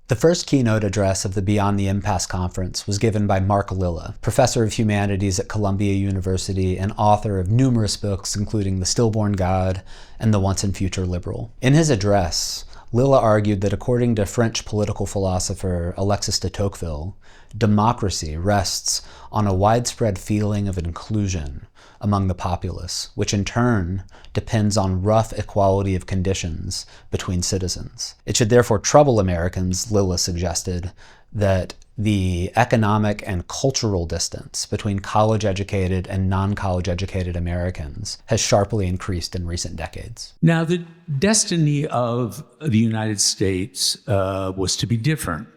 The first keynote address of the Beyond the Impasse conference was given by Mark Lilla, professor of humanities at Columbia University and author of numerous books including The Stillborn God and The Once and Future Liberal. In his address, Lilla argued that according to French political philosopher Alexis de Tocqueville, democracy rests on a widespread feeling of inclusion among the populace, which in turn depends on rough equality of conditions between citizens. It should therefore trouble Americans, Lilla suggested, that the economic and cultural distance between college-educated and non-college-educated Americans has sharply increased in recent decades. Now, the destiny of the United States was to be different.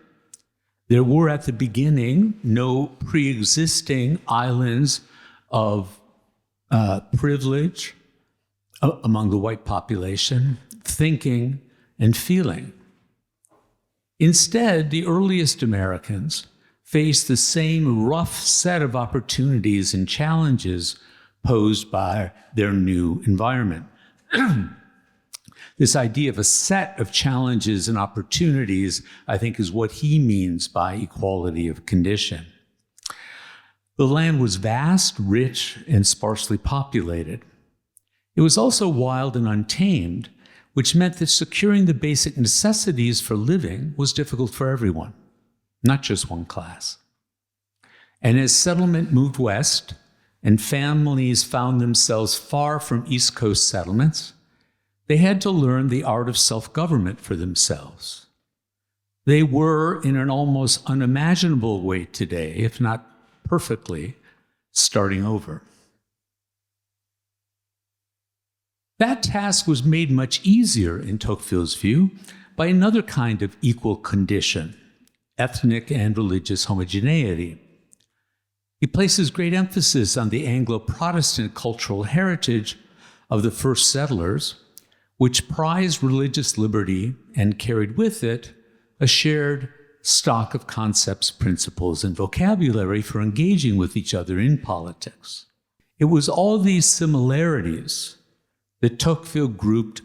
There were at the beginning no pre-existing islands of privilege among the white population, thinking and feeling. Instead, the earliest Americans faced the same rough set of opportunities and challenges posed by their new environment. This idea of a set of challenges and opportunities, I think, is what he means by equality of condition. The land was vast, rich, and sparsely populated. It was also wild and untamed, which meant that securing the basic necessities for living was difficult for everyone, not just one class. And as settlement moved west and families found themselves far from East Coast settlements, they had to learn the art of self-government for themselves. They were, in an almost unimaginable way today, if not perfectly, starting over. That task was made much easier, in Tocqueville's view, by another kind of equal condition, ethnic and religious homogeneity. He places great emphasis on the Anglo-Protestant cultural heritage of the first settlers, which prized religious liberty and carried with it a shared stock of concepts, principles, and vocabulary for engaging with each other in politics. It was all these similarities that Tocqueville grouped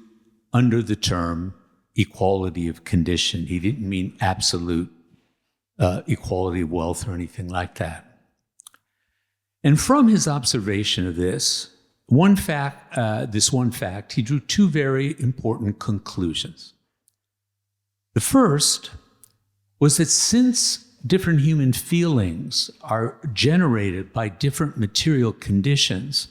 under the term equality of condition. He didn't mean absolute equality of wealth or anything like that. And from his observation of this one fact, he drew two very important conclusions. The first was that since different human feelings are generated by different material conditions,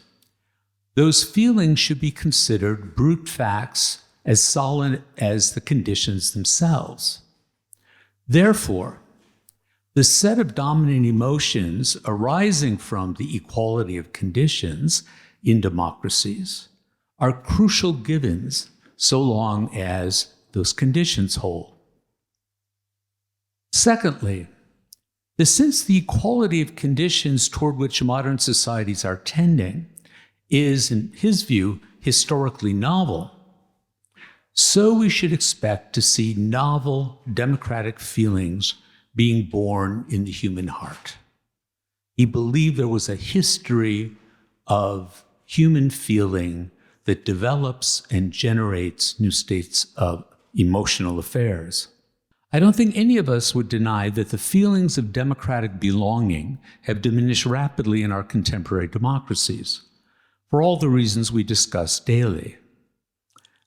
those feelings should be considered brute facts as solid as the conditions themselves. Therefore, the set of dominant emotions arising from the equality of conditions in democracies are crucial givens so long as those conditions hold. Secondly, since the equality of conditions toward which modern societies are tending is, in his view, historically novel, so we should expect to see novel democratic feelings being born in the human heart. He believed there was a history of human feeling that develops and generates new states of emotional affairs. I don't think any of us would deny that the feelings of democratic belonging have diminished rapidly in our contemporary democracies, for all the reasons we discuss daily.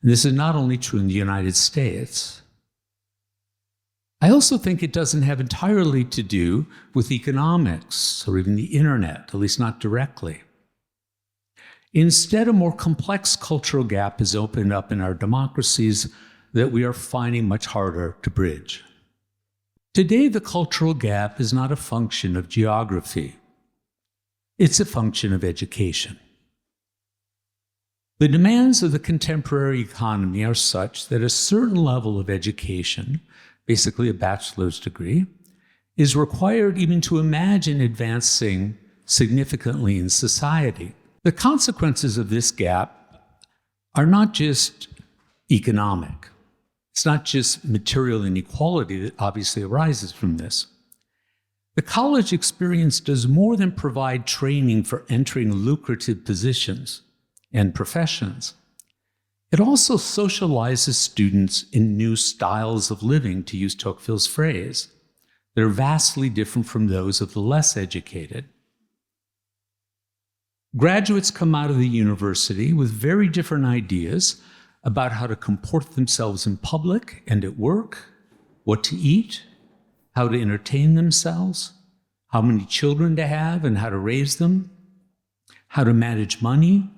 And this is not only true in the United States. I also think it doesn't have entirely to do with economics or even the internet, at least not directly. Instead, a more complex cultural gap has opened up in our democracies that we are finding much harder to bridge. Today, the cultural gap is not a function of geography. It's a function of education. The demands of the contemporary economy are such that a certain level of education, basically a bachelor's degree, is required even to imagine advancing significantly in society. The consequences of this gap are not just economic. It's not just material inequality that obviously arises from this. The college experience does more than provide training for entering lucrative positions and professions. It also socializes students in new styles of living, to use Tocqueville's phrase, that are vastly different from those of the less educated. Graduates come out of the university with very different ideas about how to comport themselves in public and at work, what to eat, how to entertain themselves, how many children to have and how to raise them, how to manage money,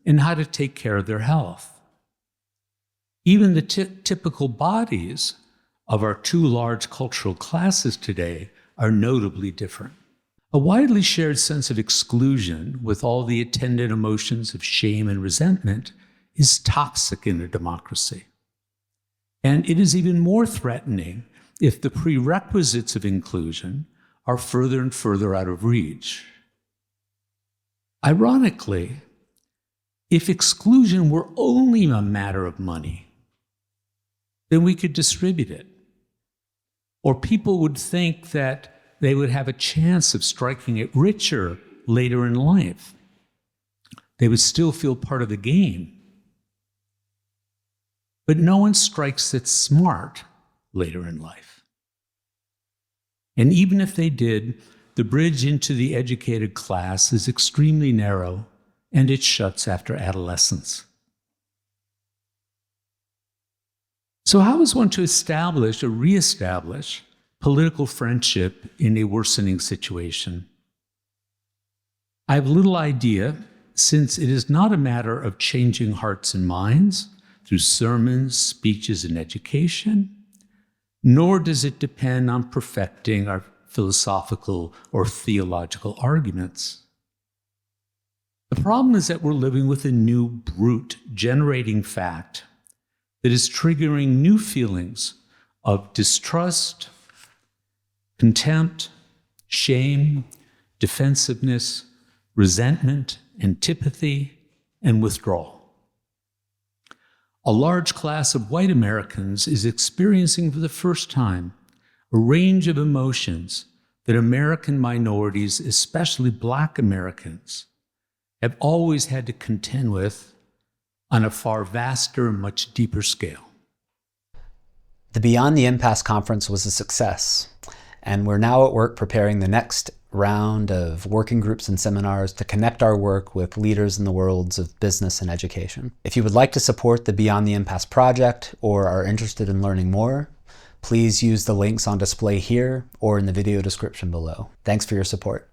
and how to take care of their health. Even the typical bodies of our two large cultural classes today are notably different. A widely shared sense of exclusion, with all the attendant emotions of shame and resentment, is toxic in a democracy. And it is even more threatening if the prerequisites of inclusion are further and further out of reach. Ironically, if exclusion were only a matter of money, then we could distribute it. Or people would think that they would have a chance of striking it richer later in life. They would still feel part of the game. But no one strikes it smart later in life. And even if they did, the bridge into the educated class is extremely narrow, and it shuts after adolescence. So how is one to establish or reestablish political friendship in a worsening situation? I have little idea, since it is not a matter of changing hearts and minds through sermons, speeches, and education, nor does it depend on perfecting our philosophical or theological arguments. The problem is that we're living with a new brute generating fact that is triggering new feelings of distrust, contempt, shame, defensiveness, resentment, antipathy, and withdrawal. A large class of white Americans is experiencing for the first time a range of emotions that American minorities, especially Black Americans, have always had to contend with on a far vaster and much deeper scale. The Beyond the Impasse conference was a success, and we're now at work preparing the next round of working groups and seminars to connect our work with leaders in the worlds of business and education. If you would like to support the Beyond the Impasse project or are interested in learning more, please use the links on display here or in the video description below. Thanks for your support.